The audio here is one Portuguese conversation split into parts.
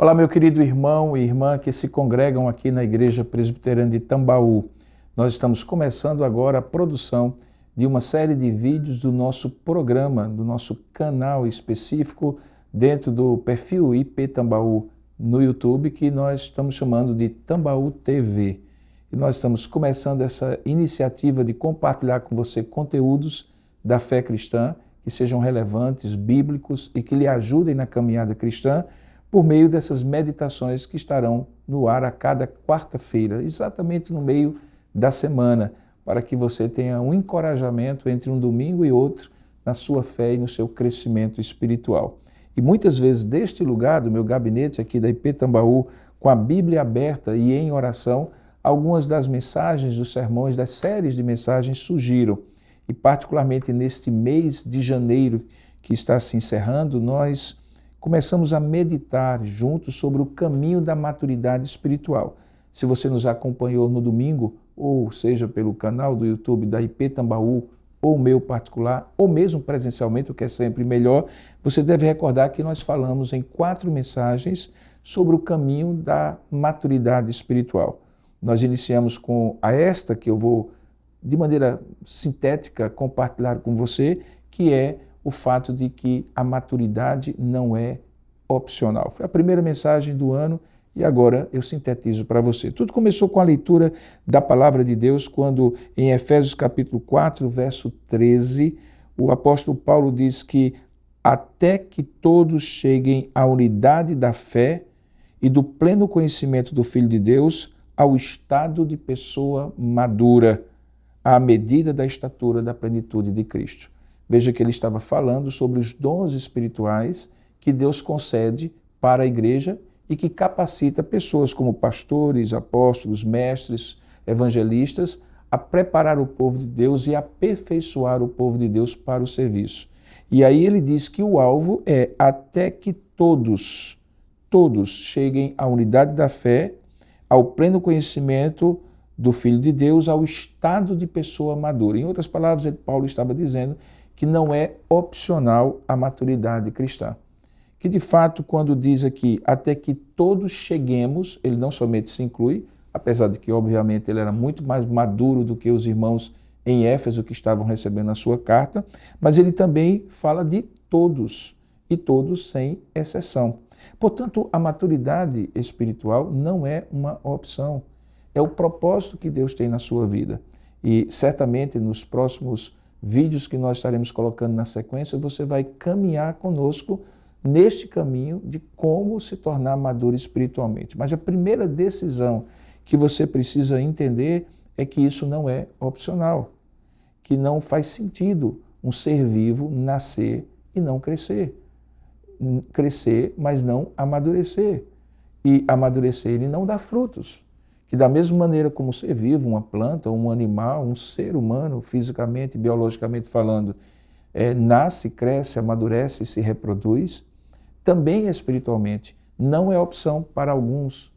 Olá, meu querido irmão e irmã que se congregam aqui na Igreja Presbiteriana de Tambaú. Nós estamos começando agora a produção de uma série de vídeos do nosso programa, do nosso canal específico dentro do perfil IP Tambaú no YouTube, que nós estamos chamando de Tambaú TV. E nós estamos começando essa iniciativa de compartilhar com você conteúdos da fé cristã que sejam relevantes, bíblicos e que lhe ajudem na caminhada cristã, por meio dessas meditações que estarão no ar a cada quarta-feira, exatamente no meio da semana, para que você tenha um encorajamento entre um domingo e outro na sua fé e no seu crescimento espiritual. E muitas vezes deste lugar, do meu gabinete aqui da IP Tambaú, com a Bíblia aberta e em oração, algumas das mensagens dos sermões, das séries de mensagens surgiram. E particularmente neste mês de janeiro que está se encerrando, nós começamos a meditar juntos sobre o caminho da maturidade espiritual. Se você nos acompanhou no domingo, ou seja pelo canal do YouTube da IP Tambaú, ou meu particular, ou mesmo presencialmente, o que é sempre melhor, você deve recordar que nós falamos em 4 mensagens sobre o caminho da maturidade espiritual. Nós iniciamos com esta que eu vou, de maneira sintética, compartilhar com você, que é o fato de que a maturidade não é opcional. Foi a primeira mensagem do ano e agora eu sintetizo para você. Tudo começou com a leitura da palavra de Deus, quando em Efésios capítulo 4, verso 13, o apóstolo Paulo diz que até que todos cheguem à unidade da fé e do pleno conhecimento do Filho de Deus, ao estado de pessoa madura, à medida da estatura da plenitude de Cristo. Veja que ele estava falando sobre os dons espirituais que Deus concede para a igreja e que capacita pessoas como pastores, apóstolos, mestres, evangelistas a preparar o povo de Deus e aperfeiçoar o povo de Deus para o serviço. E aí ele diz que o alvo é até que todos cheguem à unidade da fé, ao pleno conhecimento do Filho de Deus, ao estado de pessoa madura. Em outras palavras, Paulo estava dizendo que não é opcional a maturidade cristã. Que de fato, quando diz aqui, até que todos cheguemos, ele não somente se inclui, apesar de que obviamente ele era muito mais maduro do que os irmãos em Éfeso que estavam recebendo a sua carta, mas ele também fala de todos, e todos sem exceção. Portanto, a maturidade espiritual não é uma opção, é o propósito que Deus tem na sua vida. E certamente nos próximos vídeos que nós estaremos colocando na sequência, você vai caminhar conosco neste caminho de como se tornar maduro espiritualmente. Mas a primeira decisão que você precisa entender é que isso não é opcional, que não faz sentido um ser vivo nascer e não crescer. Crescer, mas não amadurecer. E amadurecer e não dar frutos. Que da mesma maneira como um ser vivo, uma planta, um animal, um ser humano, fisicamente, biologicamente falando, nasce, cresce, amadurece e se reproduz, também espiritualmente não é opção para alguns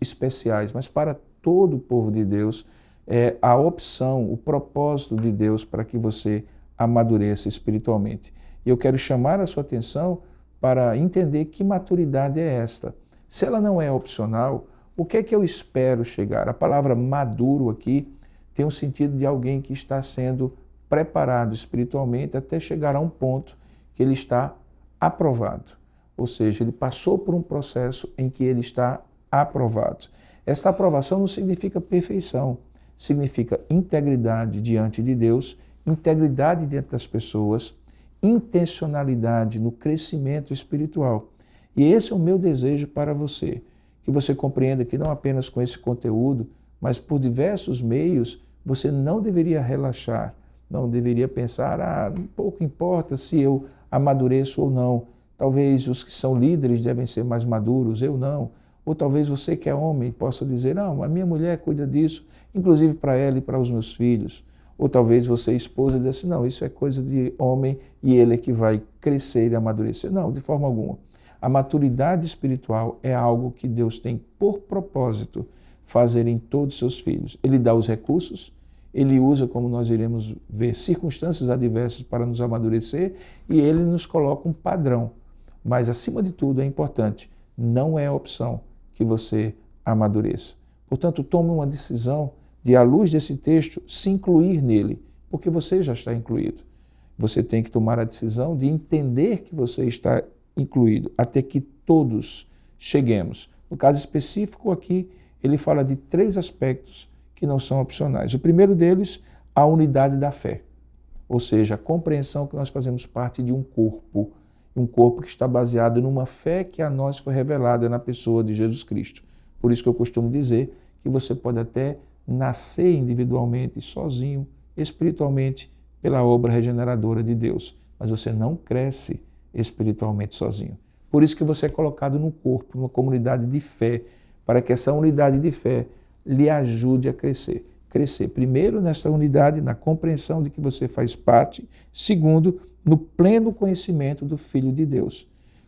especiais, mas para todo o povo de Deus é a opção, o propósito de Deus para que você amadureça espiritualmente. E eu quero chamar a sua atenção para entender que maturidade é esta. Se ela não é opcional, o que é que eu espero chegar? A palavra maduro aqui tem o sentido de alguém que está sendo preparado espiritualmente até chegar a um ponto que ele está aprovado. Ou seja, ele passou por um processo em que ele está aprovado. Esta aprovação não significa perfeição, significa integridade diante de Deus, integridade diante das pessoas, intencionalidade no crescimento espiritual. E esse é o meu desejo para você. Que você compreenda que não apenas com esse conteúdo, mas por diversos meios, você não deveria relaxar, não deveria pensar, pouco importa se eu amadureço ou não. Talvez os que são líderes devem ser mais maduros, eu não. Ou talvez você que é homem possa dizer, não, a minha mulher cuida disso, inclusive para ela e para os meus filhos. Ou talvez você, esposa, diz assim, não, isso é coisa de homem e ele é que vai crescer e amadurecer. Não, de forma alguma. A maturidade espiritual é algo que Deus tem por propósito fazer em todos os seus filhos. Ele dá os recursos, ele usa, como nós iremos ver, circunstâncias adversas para nos amadurecer e ele nos coloca um padrão. Mas, acima de tudo, é importante não é opção que você amadureça. Portanto, tome uma decisão de, à luz desse texto, se incluir nele, porque você já está incluído. Você tem que tomar a decisão de entender que você está incluído, até que todos cheguemos. No caso específico aqui, ele fala de 3 aspectos que não são opcionais. O primeiro deles, a unidade da fé, ou seja, a compreensão que nós fazemos parte de um corpo que está baseado numa fé que a nós foi revelada na pessoa de Jesus Cristo. Por isso que eu costumo dizer que você pode até nascer individualmente, sozinho, espiritualmente, pela obra regeneradora de Deus, mas você não cresce espiritualmente sozinho. Por isso que você é colocado num corpo, numa comunidade de fé, para que essa unidade de fé lhe ajude a crescer. Crescer, primeiro, nessa unidade, na compreensão de que você faz parte. Segundo, no pleno conhecimento do Filho de Deus.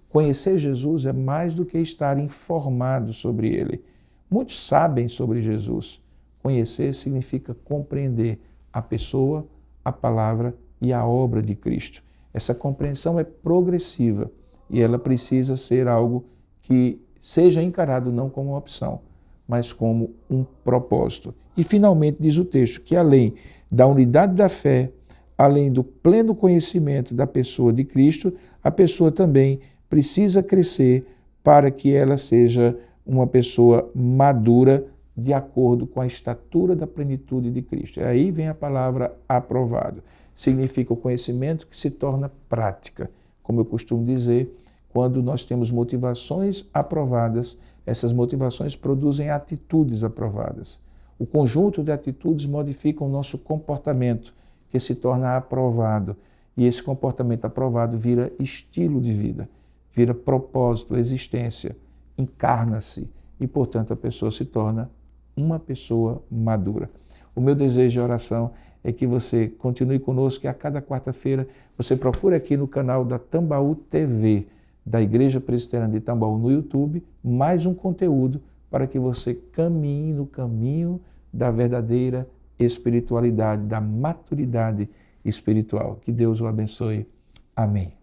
Conhecer Jesus é mais do que estar informado sobre Ele. Muitos sabem sobre Jesus. Conhecer significa compreender a pessoa, a palavra e a obra de Cristo. Essa compreensão é progressiva e ela precisa ser algo que seja encarado não como uma opção, mas como um propósito. E finalmente diz o texto que além da unidade da fé, além do pleno conhecimento da pessoa de Cristo, a pessoa também precisa crescer para que ela seja uma pessoa madura de acordo com a estatura da plenitude de Cristo. E aí vem a palavra aprovado. Significa o conhecimento que se torna prática. Como eu costumo dizer, quando nós temos motivações aprovadas, essas motivações produzem atitudes aprovadas. O conjunto de atitudes modifica o nosso comportamento, que se torna aprovado. E esse comportamento aprovado vira estilo de vida, vira propósito, existência, encarna-se e, portanto, a pessoa se torna uma pessoa madura. O meu desejo de oração é que você continue conosco, que a cada quarta-feira você procure aqui no canal da Tambaú TV, da Igreja Presbiteriana de Tambaú no YouTube, mais um conteúdo para que você caminhe no caminho da verdadeira espiritualidade, da maturidade espiritual. Que Deus o abençoe. Amém.